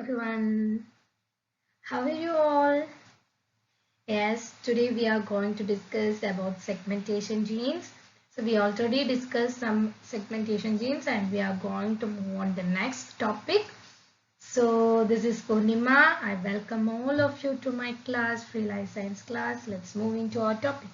everyone. How are you all? Yes, today we are going to discuss about segmentation genes. So we already discussed some segmentation genes and we are going to move on the next topic. So this is Purnima. I welcome all of you to my class, Free Life Science class. Let's move into our topic.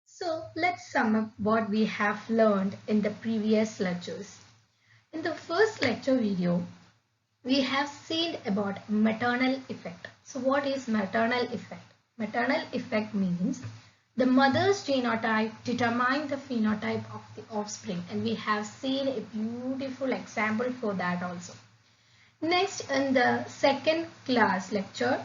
So let's sum up what we have learned in the previous lectures. In the first lecture video, we have seen about maternal effect. So what is maternal effect? Maternal effect means the mother's genotype determines the phenotype of the offspring, and we have seen a beautiful example for that also. Next, in the second class lecture,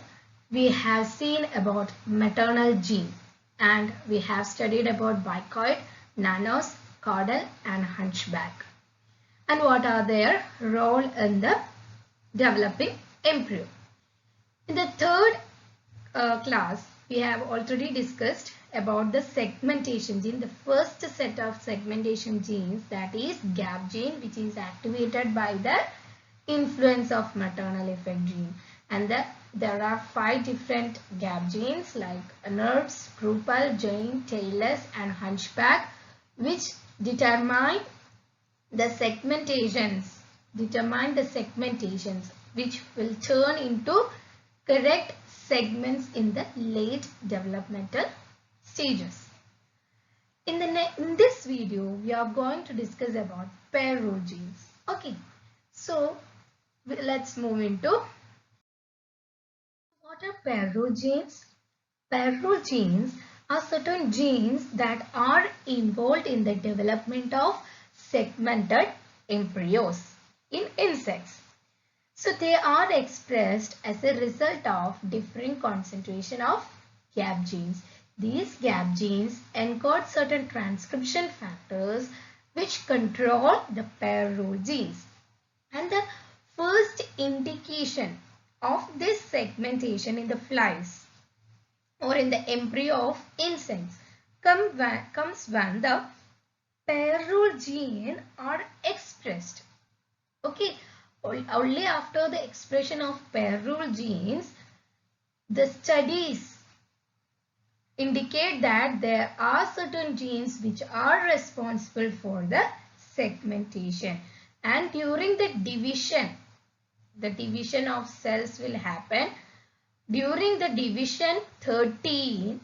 we have seen about maternal gene, and we have studied about bicoid, nanos, caudal and hunchback, and what are their role in the developing embryo. In the third class, we have already discussed about the segmentation gene, the first set of segmentation genes, that is GAP gene, which is activated by the influence of maternal effect gene. And there are 5 different GAP genes like NURBS, Gruppal, Jain, Taylor's and Hunchback, which determine the segmentations which will turn into correct segments in the late developmental stages. In this video, we are going to discuss about pair rule genes. Okay, so let's move into what are pair rule genes. Pair rule genes are certain genes that are involved in the development of segmented embryos in insects. So they are expressed as a result of differing concentration of GAP genes. These GAP genes encode certain transcription factors which control the pair rule genes. And the first indication of this segmentation in the flies or in the embryo of insects comes when the pair rule gene are expressed. Okay, only after the expression of pair rule genes, the studies indicate that there are certain genes which are responsible for the segmentation, and during the division of cells will happen. During the division 13,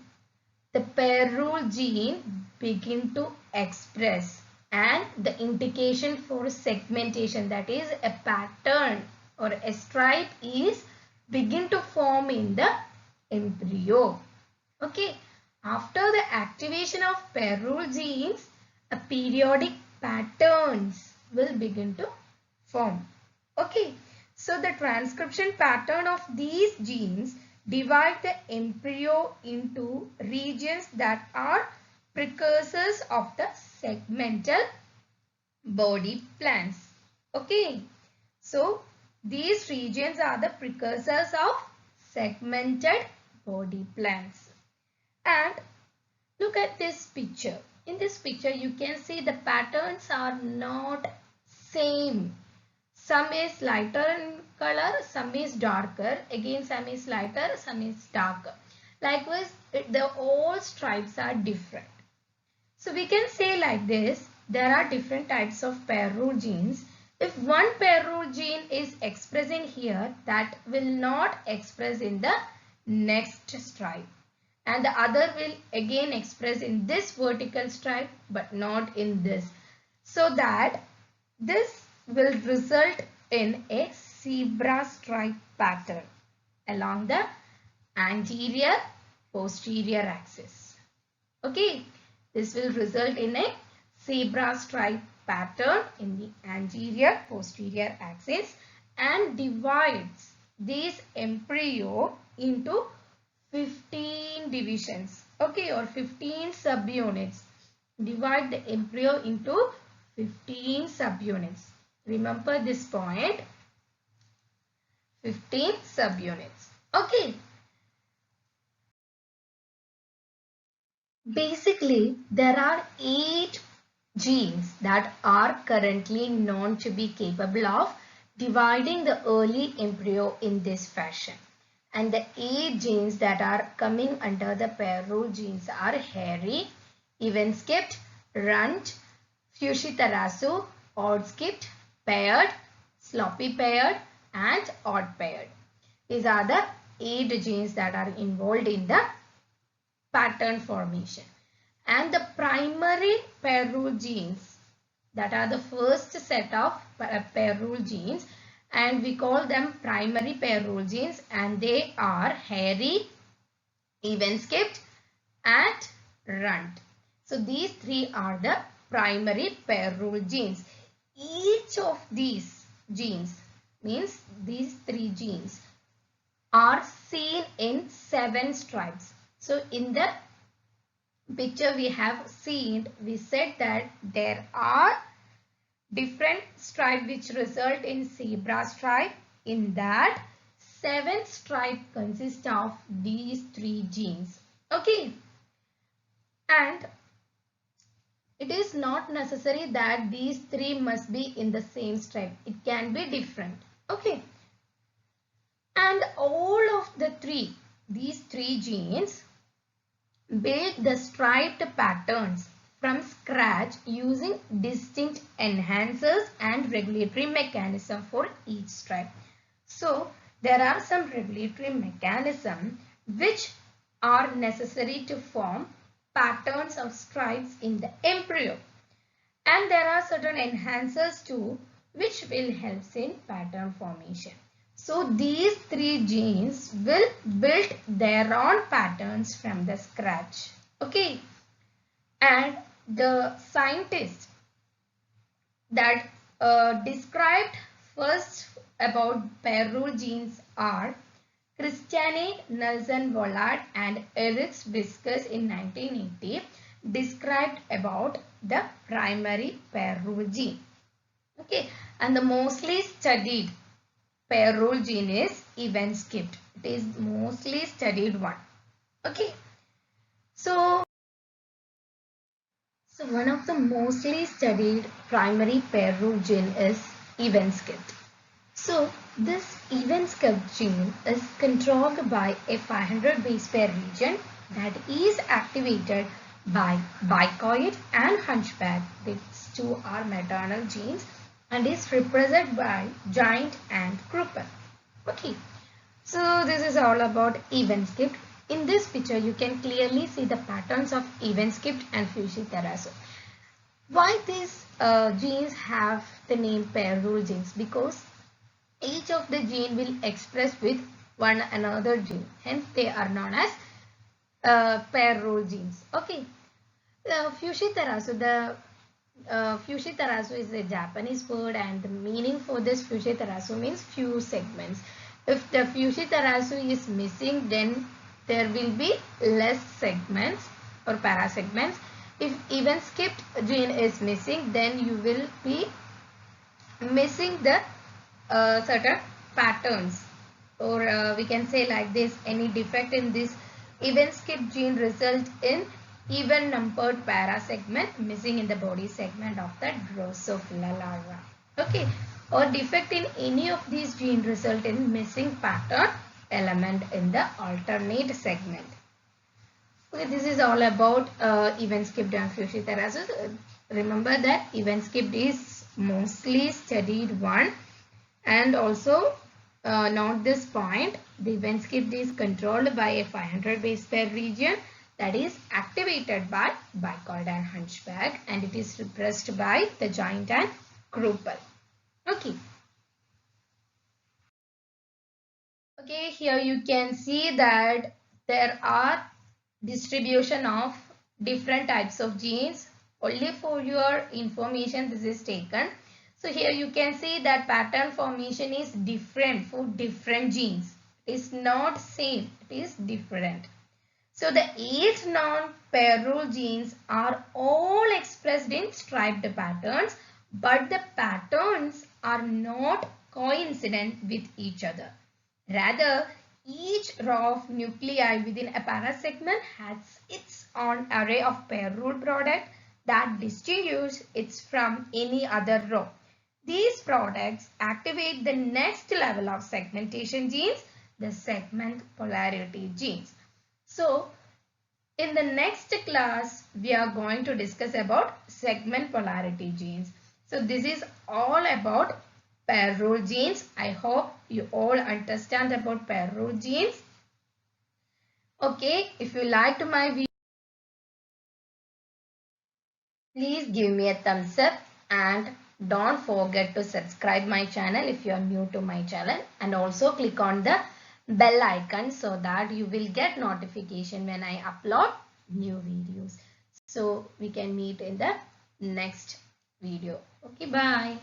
the pair rule gene begin to express, and the indication for segmentation, that is a pattern or a stripe, is begin to form in the embryo. Okay, after the activation of pair rule genes, a periodic patterns will begin to form. Okay, so the transcription pattern of these genes divide the embryo into regions that are precursors of the segmental body plans. Okay, so these regions are the precursors of segmented body plans. And look at this picture. In this picture, you can see the patterns are not same. Some is lighter in color, some is darker, again some is lighter, some is darker. Likewise, the all stripes are different. So we can say like this, there are different types of pair rule genes. If one pair rule gene is expressing here, that will not express in the next stripe. And the other will again express in this vertical stripe but not in this. So that this will result in a zebra stripe pattern along the anterior posterior axis. Okay, this will result in a zebra stripe pattern in the anterior posterior axis and divides this embryo into 15 divisions. Okay, or 15 subunits. Divide the embryo into 15 subunits. Remember this point, 15 subunits. Okay. Basically, there are 8 genes that are currently known to be capable of dividing the early embryo in this fashion. And the 8 genes that are coming under the pair rule genes are hairy, even-skipped, runt, Fuchsia-Tarasu, odd-skipped, paired, sloppy-paired and odd-paired. These are the 8 genes that are involved in the pattern formation. And the primary pair rule genes, that are the first set of pair rule genes, and we call them primary pair rule genes, and they are hairy, even-skipped and runt. So these 3 are the primary pair rule genes. Each of these genes, means these 3 genes, are seen in 7 stripes. So in the picture we have seen, we said that there are different stripes which result in zebra stripe. In that, 7th stripe consists of these 3 genes. Okay. And it is not necessary that these 3 must be in the same stripe. It can be different. Okay. And all of these 3 genes build the striped patterns from scratch using distinct enhancers and regulatory mechanism for each stripe. So there are some regulatory mechanisms which are necessary to form patterns of stripes in the embryo. And there are certain enhancers too which will help in pattern formation. So these 3 genes will build their own patterns from the scratch. Okay. And the scientists that described first about pair rule genes are Christiane Nelson-Vollard and Eric Viscus in 1980 described about the primary pair rule gene. Okay. And the mostly studied pair rule gene is even-skipped. It is mostly studied one. Okay. So one of the mostly studied primary pair rule gene is even-skipped. So this even-skipped gene is controlled by a 500 base pair region that is activated by bicoid and hunchback. These 2 are maternal genes and is represented by giant and Kruppel. Okay, so this is all about even-skipped. In this picture, you can clearly see the patterns of even-skipped and Fuchsia-Tarasu. Why these genes have the name pair rule genes? Because each of the gene will express with one another gene. Hence, they are known as pair rule genes. Okay. Fuchsia-Tarasu, Fuchsia-Tarasu is a Japanese word, and the meaning for this Fuchsia-Tarasu means few segments. If the Fuchsia-Tarasu is missing, then there will be less segments or parasegments. If even-skipped gene is missing, then you will be missing the certain patterns, or we can say like this, any defect in this even-skipped gene result in even numbered parasegment missing in the body segment of the Drosophila larva. Okay, or defect in any of these genes result in missing pattern element in the alternate segment. Okay, this is all about even-skipped and Fuchsia-Tarasu. Remember that even-skipped is mostly studied one, and also note this point, the even-skipped is controlled by a 500 base pair region that is activated by bicoid and hunchback, and it is repressed by the giant and Kruppel. Okay. Okay, here you can see that there are distribution of different types of genes. Only for your information this is taken. So here you can see that pattern formation is different for different genes. It is not same, it is different. So the 8 non-pair rule genes are all expressed in striped patterns, but the patterns are not coincident with each other. Rather, each row of nuclei within a parasegment has its own array of pair rule product that distinguish it from any other row. These products activate the next level of segmentation genes, the segment polarity genes. So, in the next class, we are going to discuss about segment polarity genes. So, this is all about pair rule genes. I hope you all understand about pair rule genes. Okay, if you liked my video, please give me a thumbs up and don't forget to subscribe my channel if you are new to my channel, and also click on the bell icon so that you will get notification when I upload new videos. So we can meet in the next video. Okay, bye.